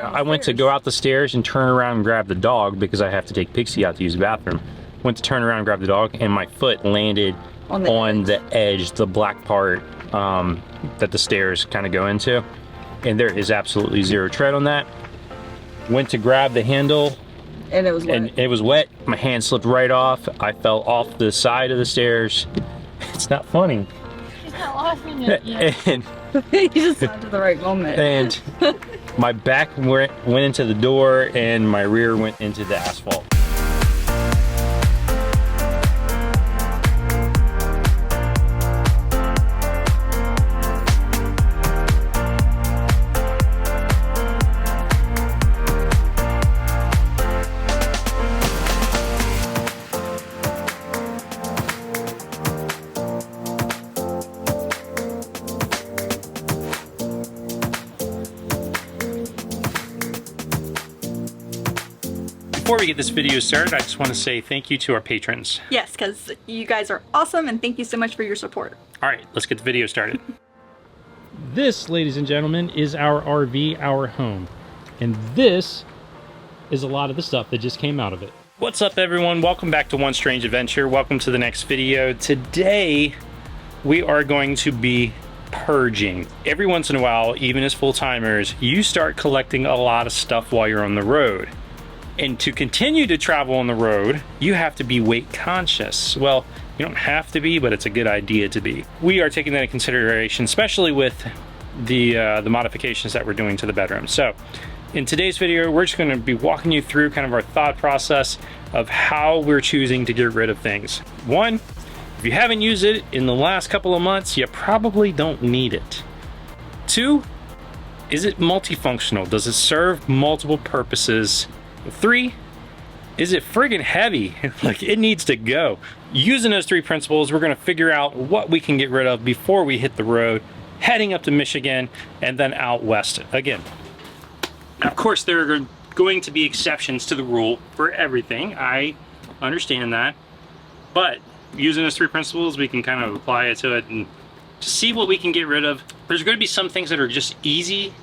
I went to go out the stairs and turn around and grab the dog because I have to take Pixie out to use the bathroom. Went to turn around and grab the dog, and my foot landed on the edge, the black part that the stairs kind of go into. And there is absolutely zero tread on that. Went to grab the handle. And it was wet. And it was wet. My hand slipped right off. I fell off the side of the stairs. It's not funny. She's not laughing at you. And You just laughed at the right moment. And my back went into the door and my rear went into the asphalt. Before we get this video started, I just want to say thank you to our patrons. Yes, because you guys are awesome, and thank you so much for your support. All right, let's get the video started. This, ladies and gentlemen, is our RV, our home. And this is a lot of the stuff that just came out of it. What's up, everyone? Welcome back to One Strange Adventure. Welcome to the next video. Today, we are going to be purging. Every once in a while, even as full-timers, you start collecting a lot of stuff while you're on the road. And to continue to travel on the road, you have to be weight conscious. Well, you don't have to be, but it's a good idea to be. We are taking that into consideration, especially with the modifications that we're doing to the bedroom. So in today's video, we're just gonna be walking you through kind of our thought process of how we're choosing to get rid of things. One, if you haven't used it in the last couple of months, you probably don't need it. Two, is it multifunctional? Does it serve multiple purposes? 3, is it friggin' heavy? Like, it needs to go. Using those 3 principles, we're gonna figure out what we can get rid of before we hit the road, heading up to Michigan and then out west again. Now, of course, there are going to be exceptions to the rule for everything. I understand that. But using those 3 principles, we can kind of apply it to it and see what we can get rid of. There's gonna be some things that are just easy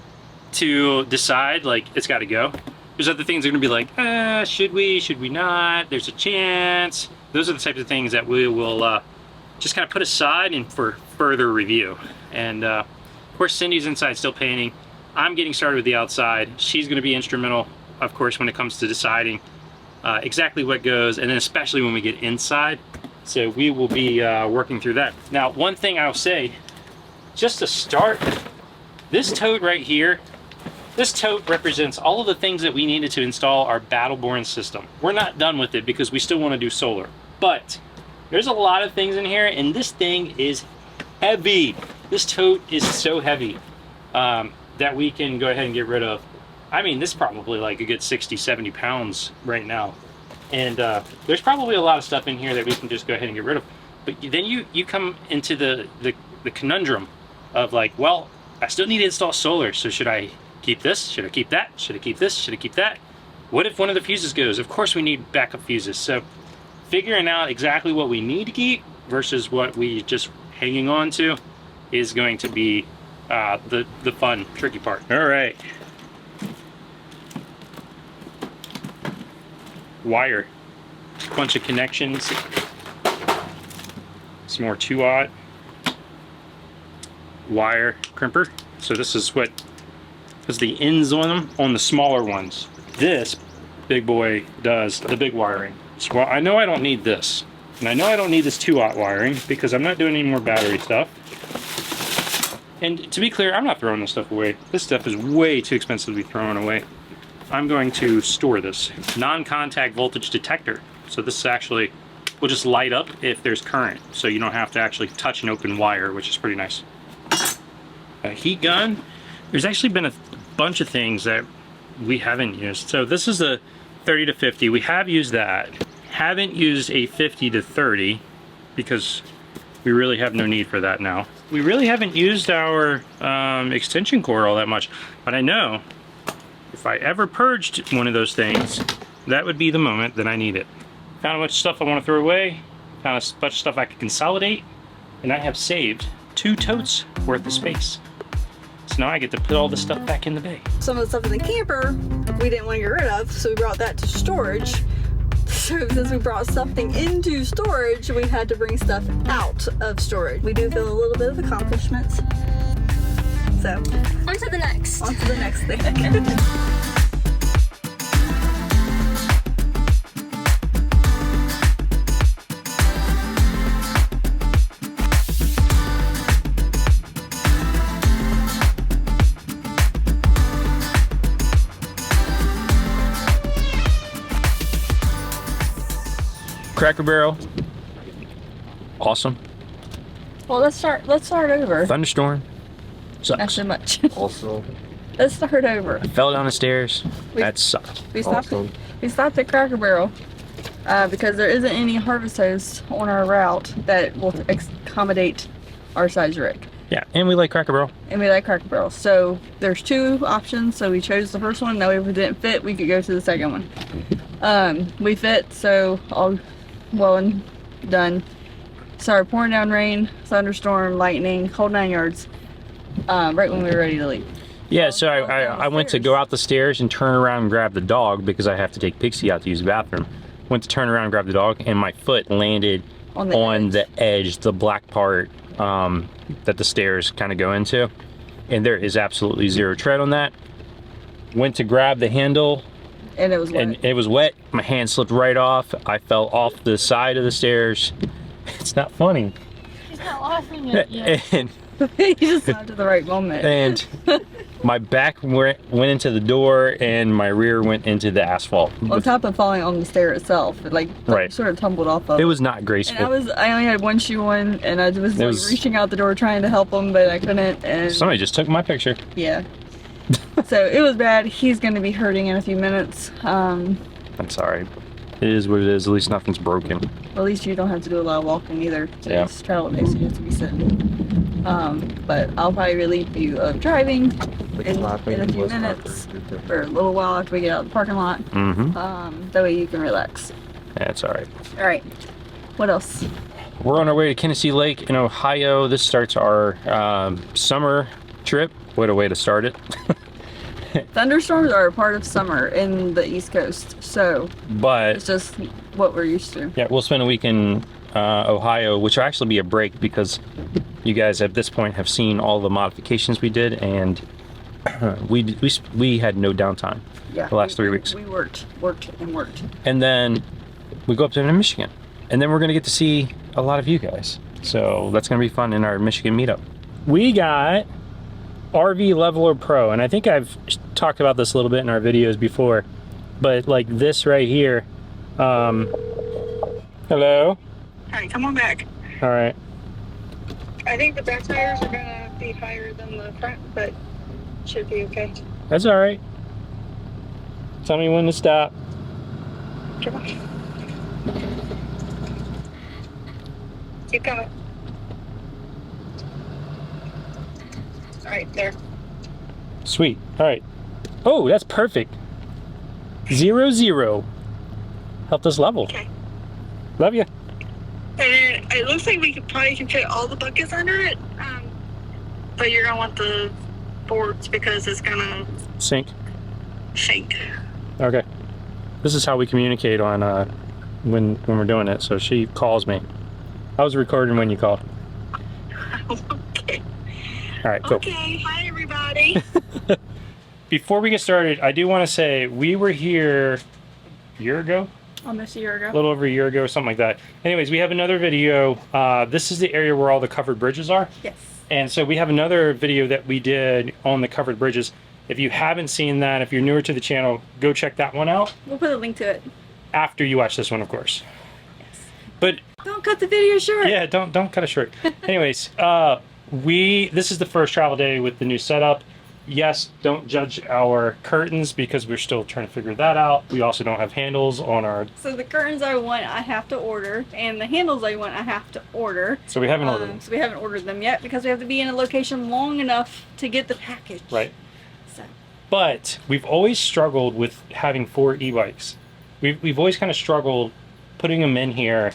to decide, like, it's gotta go. There's other things that are gonna be like, should we not? There's a chance. Those are the types of things that we will just kind of put aside and for further review. And of course, Cindy's inside still painting. I'm getting started with the outside. She's gonna be instrumental, of course, when it comes to deciding exactly what goes, and then especially when we get inside. So we will be working through that. Now, one thing I'll say, just to start, this tote right here, this tote represents all of the things that we needed to install our Battleborn system. We're not done with it because we still want to do solar. But there's a lot of things in here, and this thing is heavy. This tote is so heavy that we can go ahead and get rid of. I mean, this is probably like a good 60, 70 pounds right now. And there's probably a lot of stuff in here that we can just go ahead and get rid of. But then you come into the conundrum of like, well, I still need to install solar, so should I keep this? Should I keep that? Should I keep this? Should I keep that? What if one of the fuses goes? Of course we need backup fuses. So figuring out exactly what we need to keep versus what we just hanging on to is going to be the fun, tricky part. All right. Wire. Bunch of connections. Some more 2-aught. Wire crimper. So this is what is the ends on them on the smaller ones. This big boy does the big wiring. So I know I don't need this, and I know I don't need this 2-aught wiring because I'm not doing any more battery stuff. And to be clear, I'm not throwing this stuff away. This stuff is way too expensive to be thrown away. I'm going to store this. Non-contact voltage detector. So this actually will just light up if there's current, so you don't have to actually touch an open wire, which is pretty nice. A heat gun. There's actually been a bunch of things that we haven't used. So this is a 30 to 50. We have used that. Haven't used a 50 to 30 because we really have no need for that now. We really haven't used our extension cord all that much, but I know if I ever purged one of those things, that would be the moment that I need it. Found a bunch of stuff I want to throw away, found a bunch of stuff I could consolidate, and I have saved 2 totes worth of space. So now I get to put all the stuff back in the bay. Some of the stuff in the camper we didn't want to get rid of, so we brought that to storage. So since we brought something into storage, we had to bring stuff out of storage. We do feel a little bit of accomplishments. So, On to the next. on to the next thing. Cracker Barrel. Awesome. Well, let's start over. Thunderstorm. Not Sucks. so much. Also, Let's start over. Fell down the stairs. We- That sucked. We stopped. awesome. We stopped at Cracker Barrel because there isn't any harvest hose on our route that will accommodate our size rig. Yeah, and we like Cracker Barrel. And we like Cracker Barrel. So there's two options. So we chose the first one. Now if it didn't fit, we could go to the second one. We fit, so all well and done. Started pouring down rain, thunderstorm, lightning, whole 9 yards. Right when we were ready to leave. Yeah, so I went to go out the stairs and turn around and grab the dog because I have to take Pixie out to use the bathroom. Went to turn around and grab the dog, and my foot landed on the edge, the black part that the stairs kind of go into. And there is absolutely zero tread on that. Went to grab the handle, And it was wet. and it was wet. My hand slipped right off. I fell off the side of the stairs. It's not funny. She's not laughing at you. And You just stopped at the right moment. and my back went into the door and my rear went into the asphalt. On top of falling on the stair itself, it Right. sort of tumbled off of It was not And graceful. I only had one shoe on, and I was, reaching out the door trying to help him, but I couldn't. And Somebody just took my picture. yeah, so it was bad. He's going to be hurting in a few minutes. I'm sorry. It is what it is. At least nothing's broken. At least you don't have to do a lot of walking either. Yeah. Today's travel day, so you have to be sitting. But I'll probably relieve you of driving in a few minutes, for a little while after we get out of the parking lot. Mm-hmm. That way you can relax. That's all right. All right. What else? We're on our way to Kinnessee Lake in Ohio. This starts our summer trip. What a way to start it. Thunderstorms are a part of summer in the East Coast, so But it's just what we're used to. yeah, we'll spend a week in Ohio, which will actually be a break because you guys at this point have seen all the modifications we did, and we had no downtime Yeah. the last 3 weeks. We worked. And then we go up to Michigan, and then we're gonna get to see a lot of you guys. So that's gonna be fun in our Michigan meetup. We got RV Leveler Pro, and I think I've talked about this a little bit in our videos before, but like this right here. Hello. Alright, come on back. All right. I think the back tires are gonna be higher than the front, but should be okay. That's all right. Tell me when to stop. Come on. Keep coming. Alright, there. Sweet. All right. Oh, that's perfect. 0-0. Helped us level. Okay. Love you. And it looks like we probably can fit all the buckets under it, but you're gonna want the boards because it's gonna Sync. sink. Okay. This is how we communicate on when we're doing it. So she calls me. I was recording when you called. Okay. All right, cool. Okay. Hi, everybody. Before we get started, I do want to say we were here a year ago, Almost a year a ago. little over a year ago, something like that. Anyways, we have another video. This is the area where all the covered bridges are. Yes. And so we have another video that we did on the covered bridges. If you haven't seen that, if you're newer to the channel, go check that one out We'll put a link to it. after you watch this one, of course. But Don't cut the video short. yeah, don't cut it short. Anyways, this is the first travel day with the new setup. Yes, don't judge our curtains because we're still trying to figure that out. We also don't have handles on our, So the curtains I want, I have to order, and the handles I want, I have to order. so we haven't ordered them. So we haven't ordered them yet because we have to be in a location long enough to get the package. Right. So But we've always struggled with having 4 e-bikes. We've always kind of struggled putting them in here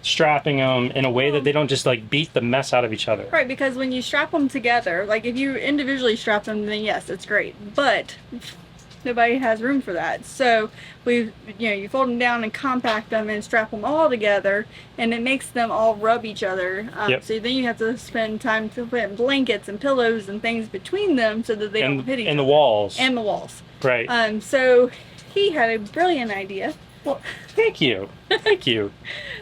strapping them in a way that they don't just like beat the mess out of each other. Right, because when you strap them together, like if you individually strap them, then yes, it's great. But nobody has room for that. So you fold them down and compact them and strap them all together, and it makes them all rub each other. Yep. So then you have to spend time to put blankets and pillows and things between them so that they don't hit each other. And the walls. And the walls. Right. So he had a brilliant idea. Well, thank you. Thank you.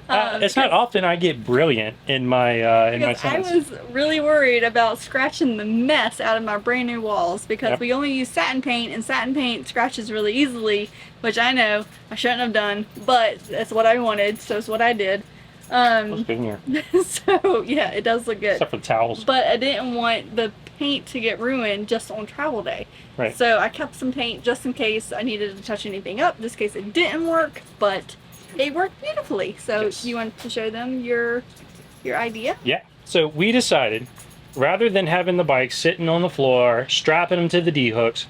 It's not often I get brilliant in my Because I sentence. was really worried about scratching the mess out of my brand new walls because Yep. we only use satin paint, and satin paint scratches really easily, which I know I shouldn't have done, but that's what I wanted, so it's what I did. Looks good in here. So yeah, it does look good. Except for the towels. But I didn't want the paint to get ruined just on travel day. Right. So I kept some paint just in case I needed to touch anything up, just in case it didn't work, but it worked beautifully. So Yes. you want to show them your idea? Yeah. So we decided, rather than having the bike sitting on the floor, strapping them to the D hooks,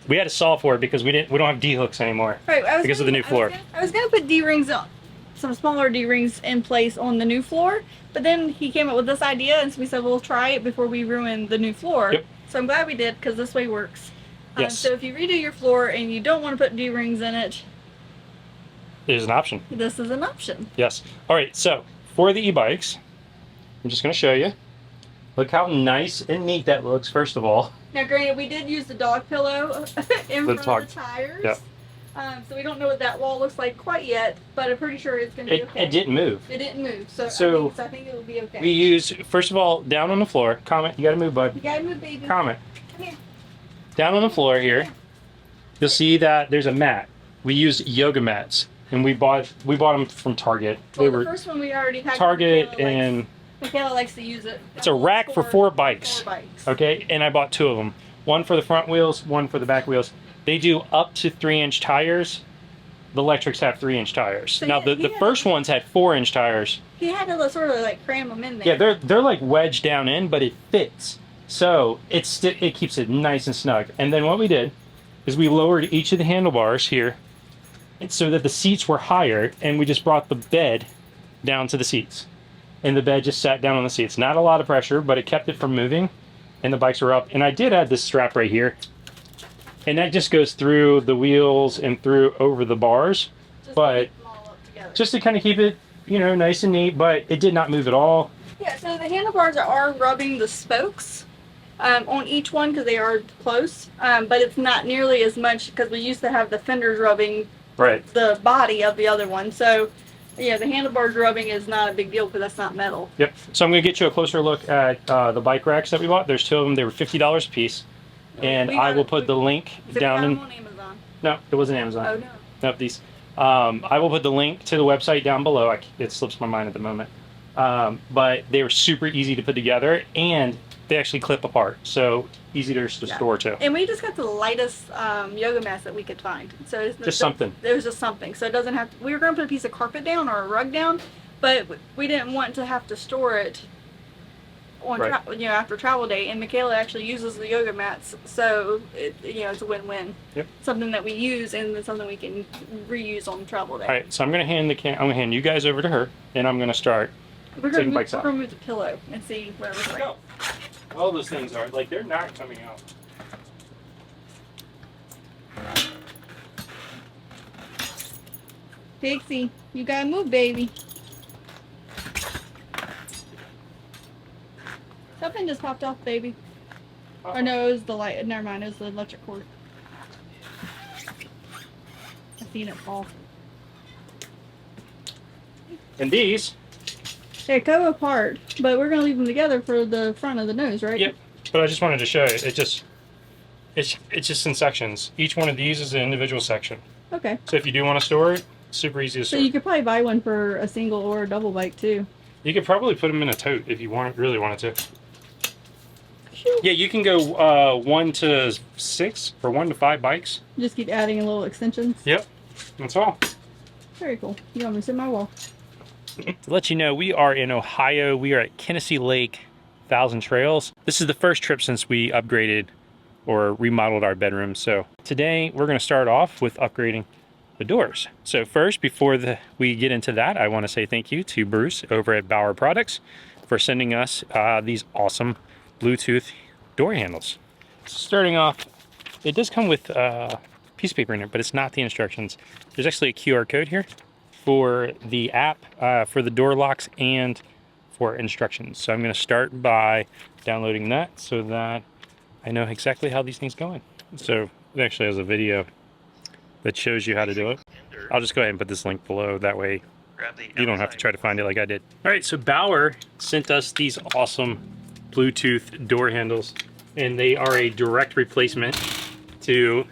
we had to solve for it because we don't have D hooks anymore. Right. Because of the new floor. I was gonna put D-rings on, some smaller D-rings in place on the new floor, but then he came up with this idea, and so we said we'll try it before we ruin the new floor. Yep. So I'm glad we did, because this way works. Yes. So if you redo your floor and you don't want to put D-rings in it, There's an option. this is an option. Yes. All right. So for the e-bikes, I'm just going to show you. Look how nice and neat that looks. First of all. Now, granted, we did use the dog pillow in front of the tires. Yep. So we don't know what that wall looks like quite yet, but I'm pretty sure it's going to be okay. It didn't move. It didn't move, so I think it will be okay. We use, first of all, down on the floor. Comment. You got to move, bud. You gotta move, baby. Comment. Come here. Down on the floor here, you'll see that there's a mat. We use yoga mats, and we bought them from Target. Well, the first one we already had. Target, and Michaela likes to use it. it's a rack for four bikes. Okay, and I bought two of them. One for the front wheels, one for the back wheels. They do up to 3-inch tires. The electrics have 3-inch tires. So now the first ones had 4-inch tires. He had to sort of like cram them in there. Yeah, they're like wedged down in, but it fits. So it keeps it nice and snug. And then what we did is we lowered each of the handlebars here, so that the seats were higher, and we just brought the bed down to the seats. And the bed just sat down on the seats. Not a lot of pressure, but it kept it from moving, and the bikes were up. And I did add this strap right here, and that just goes through the wheels and through over the bars, just to kind of keep it, nice and neat. But it did not move at all. Yeah, so the handlebars are rubbing the spokes on each one because they are close, but it's not nearly as much because we used to have the fenders rubbing the body of the other one. So yeah, the handlebars rubbing is not a big deal because that's not metal. Yep. So I'm going to get you a closer look at the bike racks that we bought. There's two of them. They were $50 a piece. And I will put the link down in... on Amazon. No, it wasn't Amazon. Oh, no. Nope, these. I will put the link to the website down below. It slips my mind at the moment. But they were super easy to put together, and they actually clip apart. So easy to store too. And we just got the lightest yoga mats that we could find. So it's Just something. There was just something. So it doesn't have we were going to put a piece of carpet down or a rug down, but we didn't want to have to store it on after travel day. And Michaela actually uses the yoga mats, so it's a win-win. Yep. Something that we use and then something we can reuse on travel day. All right, so I'm gonna hand you guys over to her, and I'm gonna start taking bikes out. We're gonna move the pillow and see where we're going. All those things are they're not coming out. Pixie, you gotta move, baby. Something just popped off, baby. Or no, it was the light. Never mind, it was the electric cord. I seen it fall. And these. They go apart, but we're gonna leave them together for the front of the nose, right? Yep. But I just wanted to show you. It's just in sections. Each one of these is an individual section. Okay. So if you do want to store it, super easy to So store. you could probably buy one for a single or a double bike too. You could probably put them in a tote if you really wanted to. Yeah, you can go 1 to 6 or 1 to 5 bikes. Just keep adding little extensions. Yep, that's all. Very cool. You want me to sit my wall? To let you know, we are in Ohio. We are at Kinnessee Lake, 1,000 Trails. This is the first trip since we upgraded or remodeled our bedroom. So today we're going to start off with upgrading the doors. So first, before we get into that, I want to say thank you to Bruce over at Bauer Products for sending us these awesome Bluetooth door handles. Starting off, it does come with piece of paper in it, but it's not the instructions. There's actually a QR code here for the app, for the door locks, and for instructions. So I'm going to start by downloading that so that I know exactly how these things go in. So it actually has a video that shows you how to do it. I'll just go ahead and put this link below. That way you don't have to try to find it like I did. All right, so Bauer sent us these awesome Bluetooth door handles, and they are a direct replacement to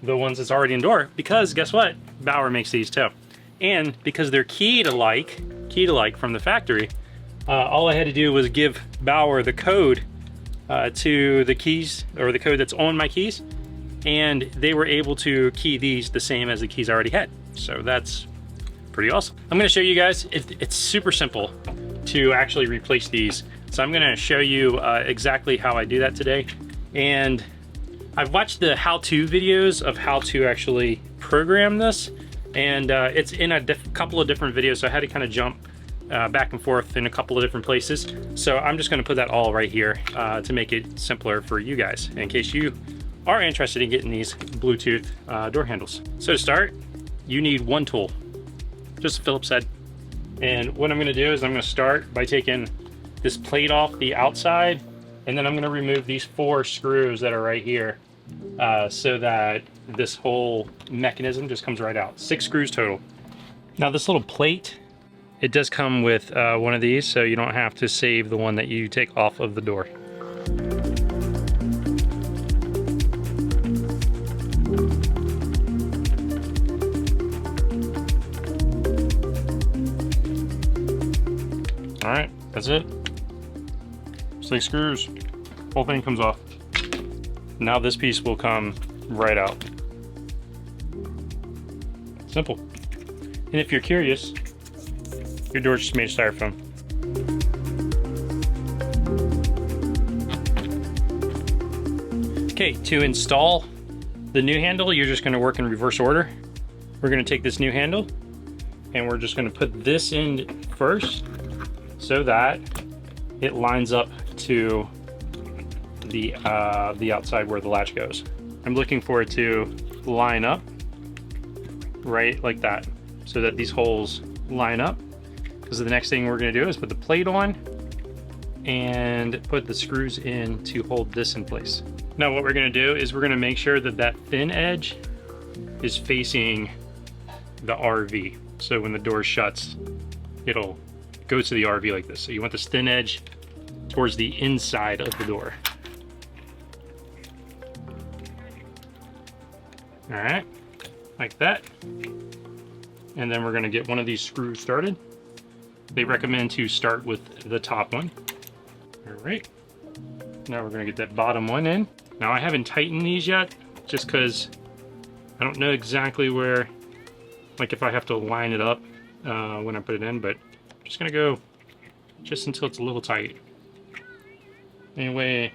the ones that's already indoor, because guess what? Bauer makes these too. And because they're key to like from the factory, all I had to do was give Bauer the code to the keys, or the code that's on my keys, and they were able to key these the same as the keys I already had. So that's pretty awesome. I'm going to show you guys, it's super simple to actually replace these. So I'm going to show you exactly how I do that today. And I've watched the how-to videos of how to actually program this, and it's in a couple of different videos, so I had to kind of jump back and forth in a couple of different places. So I'm just going to put that all right here to make it simpler for you guys in case you are interested in getting these Bluetooth door handles. So to start, you need one tool, just a Phillips head. And what I'm going to do is I'm going to start by taking this plate off the outside, and then I'm going to remove these 4 screws that are right here so that this whole mechanism just comes right out. 6 screws total. Now this little plate, it does come with one of these, so you don't have to save the one that you take off of the door. All right, that's it. 6 screws, whole thing comes off. Now this piece will come right out. Simple. And if you're curious, your door's just made of styrofoam. Okay, to install the new handle, you're just going to work in reverse order. We're going to take this new handle and we're just going to put this in first so that it lines up to the outside where the latch goes. I'm looking for it to line up right like that so that these holes line up, because the next thing we're going to do is put the plate on and put the screws in to hold this in place. Now what we're going to do is we're going to make sure that that thin edge is facing the RV, so when the door shuts it'll go to the RV like this. So you want this thin edge towards the inside of the door. All right, like that. And then we're going to get one of these screws started. They recommend to start with the top one. All right, now we're going to get that bottom one in. Now I haven't tightened these yet just because I don't know exactly where, like if I have to line it up when I put it in, but I'm just going to go just until it's a little tight. Anyway,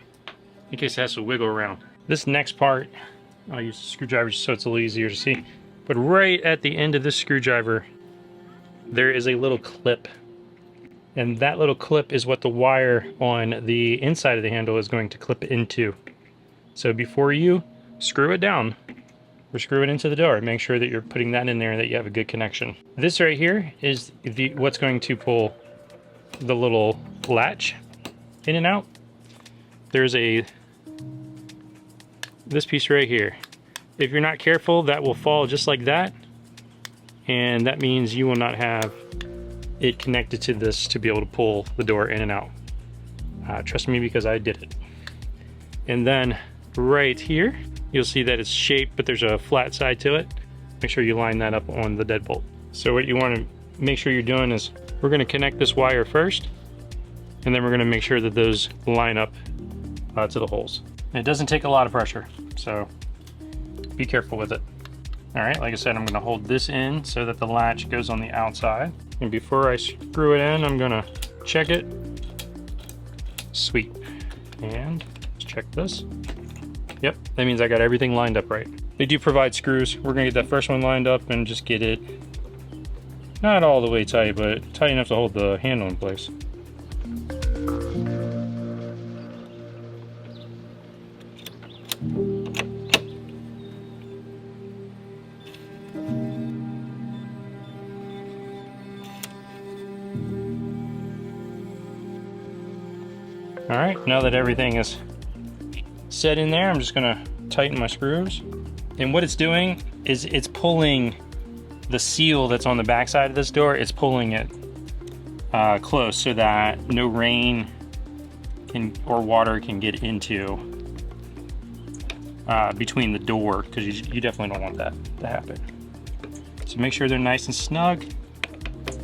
in case it has to wiggle around. This next part, I'll use a screwdriver so it's a little easier to see. But right at the end of this screwdriver, there is a little clip. And that little clip is what the wire on the inside of the handle is going to clip into. So before you screw it down or screw it into the door, make sure that you're putting that in there and that you have a good connection. This right here is what's going to pull the little latch in and out. There's this piece right here. If you're not careful, that will fall just like that, and that means you will not have it connected to this to be able to pull the door in and out. Trust me, because I did it. And then right here, you'll see that it's shaped, but there's a flat side to it. Make sure you line that up on the deadbolt. So what you want to make sure you're doing is we're going to connect this wire first, and then we're going to make sure that those line up to the holes. And it doesn't take a lot of pressure, so be careful with it. All right, like I said, I'm going to hold this in so that the latch goes on the outside. And before I screw it in, I'm going to check it. Sweet. And let's check this. Yep, that means I got everything lined up right. They do provide screws. We're gonna get that first one lined up and just get it not all the way tight, but tight enough to hold the handle in place. All right, now that everything is set in there, I'm just gonna tighten my screws. And what it's doing is it's pulling the seal that's on the back side of this door, it's pulling it close so that no rain or water can get into between the door, because you definitely don't want that to happen. So make sure they're nice and snug.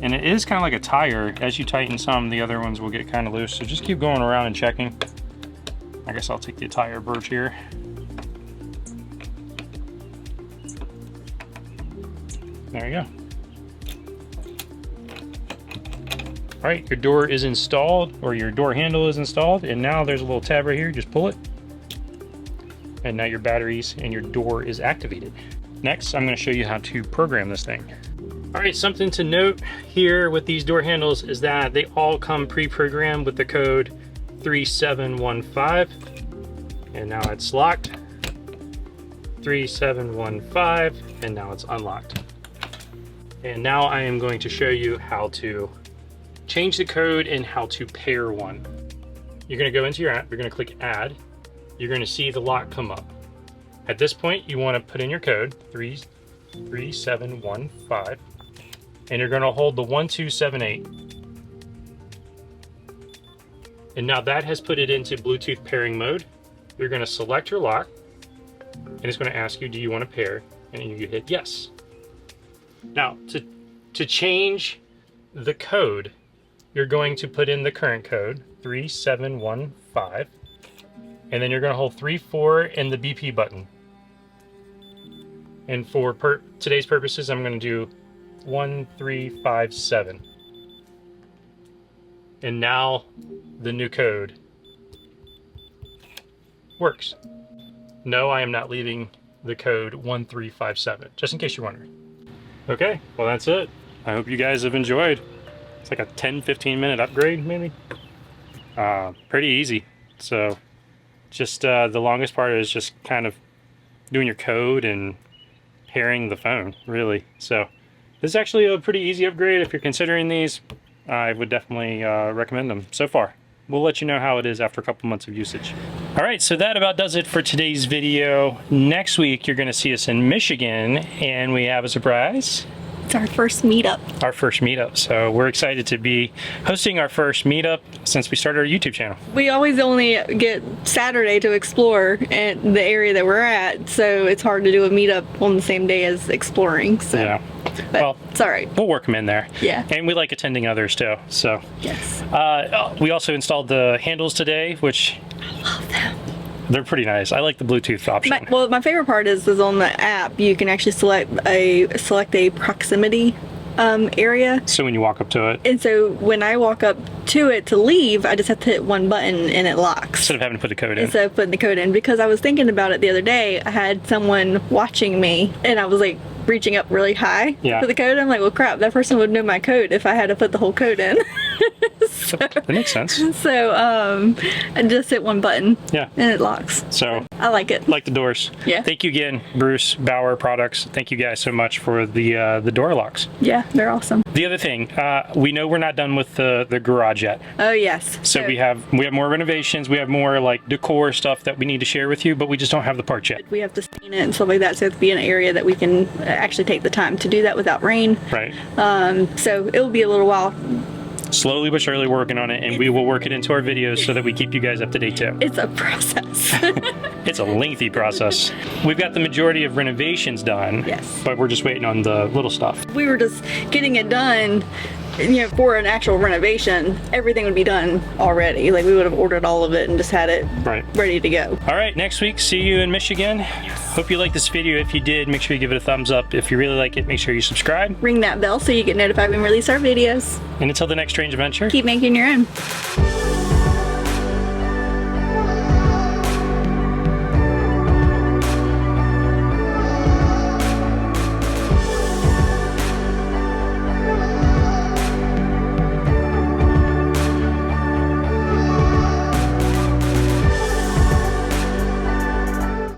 And it is kind of like a tire. As you tighten some, the other ones will get kind of loose. So just keep going around and checking. I guess I'll take the tire approach here. There you go. All right, your door is installed, or your door handle is installed. And now there's a little tab right here, just pull it. And now your batteries and your door is activated. Next, I'm gonna show you how to program this thing. All right, something to note here with these door handles is that they all come pre-programmed with the code 3715. And now it's locked. 3715, and now it's unlocked. And now I am going to show you how to change the code and how to pair one. You're gonna go into your app, you're gonna click add. You're gonna see the lock come up. At this point, you wanna put in your code, 3715, and you're gonna hold the 1278. And now that has put it into Bluetooth pairing mode. You're gonna select your lock, and it's gonna ask you, do you wanna pair? And you hit yes. Now, to change the code, you're going to put in the current code, 3715, and then you're gonna hold 3-4 and the BP button. And for today's purposes, I'm gonna do 1357. And now the new code works. No, I am not leaving the code 1357, just in case you're wondering. Okay, well that's it. I hope you guys have enjoyed. It's like a 10-15 minute upgrade, maybe. Pretty easy. So just the longest part is just kind of doing your code and pairing the phone, really. So this is actually a pretty easy upgrade. If you're considering these, I would definitely recommend them so far. We'll let you know how it is after a couple months of usage. All right, so that about does it for today's video. Next week, you're gonna see us in Michigan, and we have a surprise. It's our first meetup. Our first meetup. So we're excited to be hosting our first meetup since we started our YouTube channel. We always only get Saturday to explore at the area that we're at, so it's hard to do a meetup on the same day as exploring. So. Yeah. But well, it's all right. We'll work them in there. Yeah. And we like attending others too. So. Yes. We also installed the handles today, which I love them. They're pretty nice. I like the Bluetooth option. My favorite part is on the app you can actually select a proximity area. So when you walk up to it. And so when I walk up to it to leave, I just have to hit one button and it locks. Instead of having to put the code in. Instead of putting the code in. Because I was thinking about it the other day, I had someone watching me and I was like reaching up really high for the code. I'm like, well crap, that person would know my code if I had to put the whole code in. So, that makes sense. So I just hit one button and it locks. So I like it. Like the doors. Yeah. Thank you again, Bruce, Bauer Products. Thank you guys so much for the door locks. Yeah, they're awesome. The other thing, we know we're not done with the garage yet. Oh yes. So we have more renovations. We have more like decor stuff that we need to share with you, but we just don't have the parts yet. We have to stain it and stuff like that, so it's be an area that we can actually take the time to do that without rain. Right. So it'll be a little while. Slowly but surely working on it, and we will work it into our videos so that we keep you guys up to date too. It's a process. It's a lengthy process. We've got the majority of renovations done. Yes. But we're just waiting on the little stuff. We were just getting it done, for an actual renovation. Everything would be done already. Like we would have ordered all of it and just had it ready to go. All right, next week, see you in Michigan. Yes. Hope you liked this video. If you did, make sure you give it a thumbs up. If you really like it, make sure you subscribe. Ring that bell so you get notified when we release our videos. And until the next strange adventure, keep making your own.